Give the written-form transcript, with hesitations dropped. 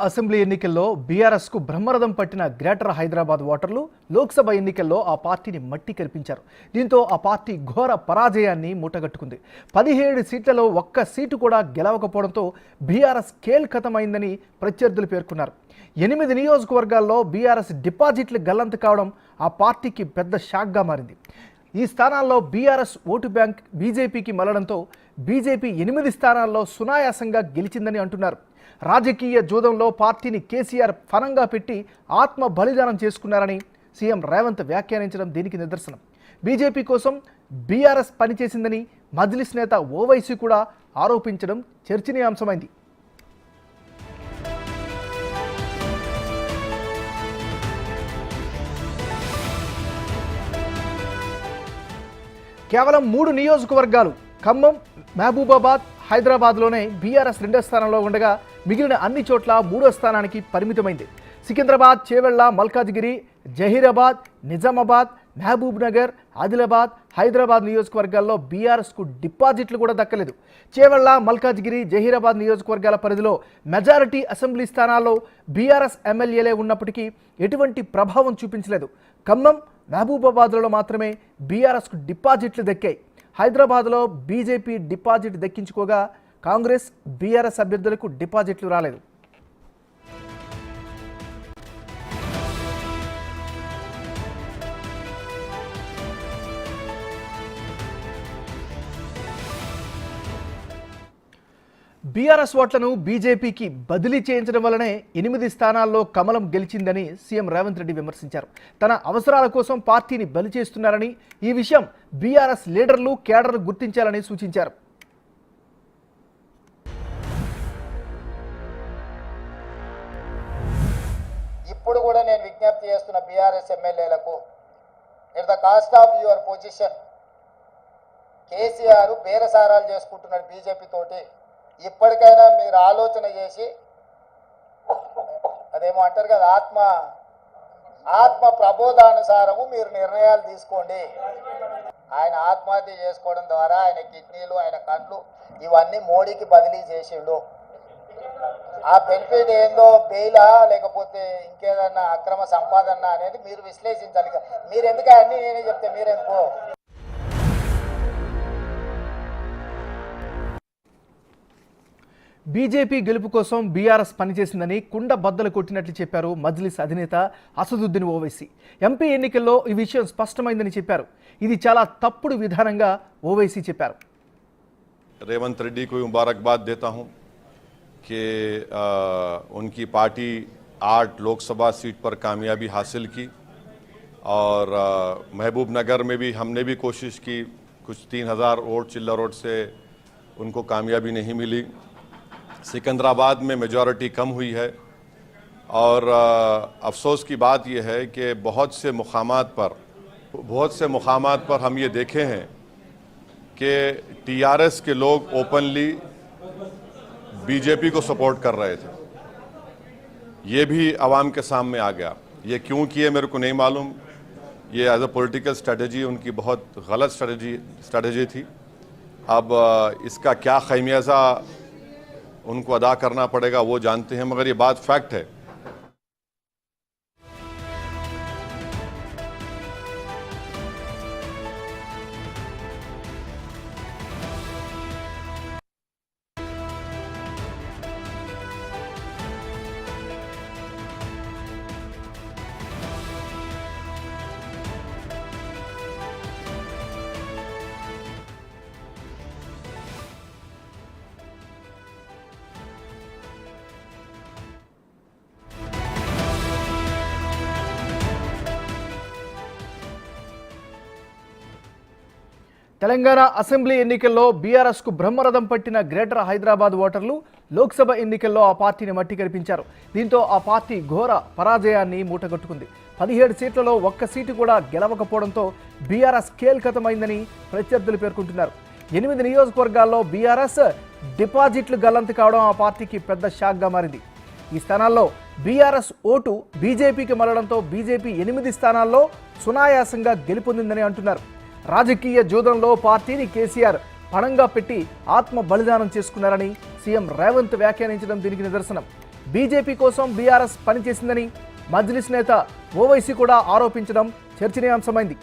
Assembly ఎన్నికల్లో BRS కు బ్రహ్మరథం పట్టిన గ్రేటర్ హైదరాబాద్ ఓటర్లు లోక్సభ ఎన్నికల్లో ఆ పార్టీని మట్టి కల్పించారు. దీంతో ఆ పార్టీ ఘోర పరాజయాన్ని మూటగట్టుకుంది. 17 సీట్లలో ఒక్క సీటు కూడా గెలవకపోవడంతో బీఆర్ఎస్ కేల్కతమైందని ప్రత్యర్థులు పేర్కొన్నారు. 8 నియోజకవర్గాల్లో బీఆర్ఎస్ డిపాజిట్లు గల్లంతు కావడం ఆ పార్టీకి పెద్ద షాక్గా మారింది. ఈ స్థానాల్లో బీఆర్ఎస్ ఓటు బ్యాంక్ బీజేపీకి మళ్లడంతో బీజేపీ 8 స్థానాల్లో సునాయాసంగా గెలిచిందని అంటున్నారు. రాజకీయ జూదంలో పార్టీని కేసీఆర్ ఫనంగా పెట్టి ఆత్మ బలిదానం చేసుకున్నారని సీఎం రేవంత్ వ్యాఖ్యానించడం దీనికి నిదర్శనం. బీజేపీ కోసం బీఆర్ఎస్ పనిచేసిందని మజ్లిస్ నేత ఓవైసీ కూడా ఆరోపించడం చర్చనీయాంశమైంది. కేవలం 3 నియోజకవర్గాలు ఖమ్మం, మహబూబాబాద్, హైదరాబాద్లోనే బీఆర్ఎస్ 2వ స్థానంలో ఉండగా మిగిలిన అన్ని చోట్ల 3వ స్థానానికి పరిమితమైంది. సికింద్రాబాద్, చేవెళ్ల, మల్కాజ్గిరి, జహీరాబాద్, నిజామాబాద్, మహబూబ్ నగర్, ఆదిలాబాద్, హైదరాబాద్ నియోజకవర్గాల్లో బీఆర్ఎస్కు డిపాజిట్లు కూడా దక్కలేదు. చేవెళ్ల, మల్కాజ్గిరి, జహీరాబాద్ నియోజకవర్గాల పరిధిలో మెజారిటీ అసెంబ్లీ స్థానాల్లో బీఆర్ఎస్ ఎమ్మెల్యేలే ఉన్నప్పటికీ ఎటువంటి ప్రభావం చూపించలేదు. ఖమ్మం, మహబూబాబాద్లో మాత్రమే బీఆర్ఎస్కు డిపాజిట్లు దక్కాయి. హైదరాబాద్లో బీజేపీ డిపాజిట్ దక్కించుకోగా కాంగ్రెస్, బీఆర్ఎస్ అభ్యర్థులకు డిపాజిట్లు రాలేదు. బీఆర్ఎస్ ఓట్లను బీజేపీకి బదిలీ చేయించడం వల్లనే 8 స్థానాల్లో కమలం గెలిచిందని సీఎం రేవంత్ రెడ్డి విమర్శించారు. తన అవసరాల కోసం పార్టీని బలి చేస్తున్నారని, ఈ విషయం బీఆర్ఎస్ లీడర్లు, కేడర్లు గుర్తించాలని సూచించారు. ఇప్పుడు కూడా నేను విజ్ఞప్తి చేస్తున్న బీఆర్ఎస్ ఎమ్మెల్యేలకు, at the cost of your position KCR బేరసారాలు చేసుకుంటున్నాడు బీజేపీ తోటి. ఇప్పటికైనా మీరు ఆలోచన చేసి, అదేమో అంటారు కదా, ఆత్మ ప్రబోధానుసారము మీరు నిర్ణయాలు తీసుకోండి. ఆయన ఆత్మహత్య చేసుకోవడం ద్వారా ఆయన కిడ్నీలు, ఆయన కళ్ళు ఇవన్నీ మోడీకి బదిలీ చేసిండు. ఆ బెనిఫిట్ ఏందో బెయిలా లేకపోతే ఇంకేదన్నా అక్రమ సంపాదన అనేది మీరు విశ్లేషించాలి. మీరు ఎందుకు అన్నీ నేనే చెప్తే మీరెందుకో. బీజేపీ గెలుపు కోసం బీఆర్ఎస్ పనిచేసిందని కుండ బద్దలు కొట్టినట్లు చెప్పారు మజ్లిస్ అధినేత అసదుద్దీన్ ఓవైసీ. ఎంపీ ఎన్నికల్లో ఈ విషయం స్పష్టమైందని చెప్పారు. ఇది చాలా తప్పుడు విధానంగా ఓవైసీ చెప్పారు. రేవంత్ రెడ్డి को मुबारकबाद देता हूं कि उनकी पार्टी 8 लोकसभा सीट पर कामयाबी हासिल की और महबूब नगर में भी हमने भी कोशिश की, कुछ 3000 वोट चिल्लर वोट से उनको कामयाबी नहीं मिली. सिकंदराबाद में मेजॉरिटी कम हुई है और अफसोस की बात यह है कि बहुत से मुकामात पर हम ये देखे हैं कि टीआरएस के लोग ओपनली बीजेपी को सपोर्ट कर रहे थे. ये भी आवाम के सामने आ गया. ये क्यों किए मेरे को नहीं मालूम. ये एज अ पॉलिटिकल स्ट्रेटजी उनकी बहुत गलत स्ट्रेटजी थी. अब इसका क्या खमियाजा उनको अदा करना पड़ेगा वो जानते हैं, मगर ये बात फैक्ट है. తెలంగాణ అసెంబ్లీ ఎన్నికల్లో బీఆర్ఎస్కు బ్రహ్మరథం పట్టిన గ్రేటర్ హైదరాబాద్ ఓటర్లు లోక్సభ ఎన్నికల్లో ఆ పార్టీని మట్టి కల్పించారు. దీంతో ఆ పార్టీ ఘోర పరాజయాన్ని మూటగట్టుకుంది. 17 సీట్లలో ఒక్క సీటు కూడా గెలవకపోవడంతో బీఆర్ఎస్ కేల్కతమైందని ప్రత్యర్థులు పేర్కొంటున్నారు. 8 నియోజకవర్గాల్లో బీఆర్ఎస్ డిపాజిట్లు గల్లంతు కావడం ఆ పార్టీకి పెద్ద షాక్గా మారింది. ఈ స్థానాల్లో బీఆర్ఎస్ ఓటు బీజేపీకి మళ్లడంతో బీజేపీ 8 స్థానాల్లో సునాయాసంగా గెలుపొందిందని అంటున్నారు. రాజకీయ జూదంలో పార్టీని కేసీఆర్ పణంగా పెట్టి ఆత్మ బలిదానం చేసుకున్నారని సీఎం రేవంత్ వ్యాఖ్యానించడం దీనికి నిదర్శనం. బీజేపీ కోసం బీఆర్ఎస్ పనిచేసిందని మజ్లిస్ నేత ఓవైసీ కూడా ఆరోపించడం చర్చనీయాంశమైంది.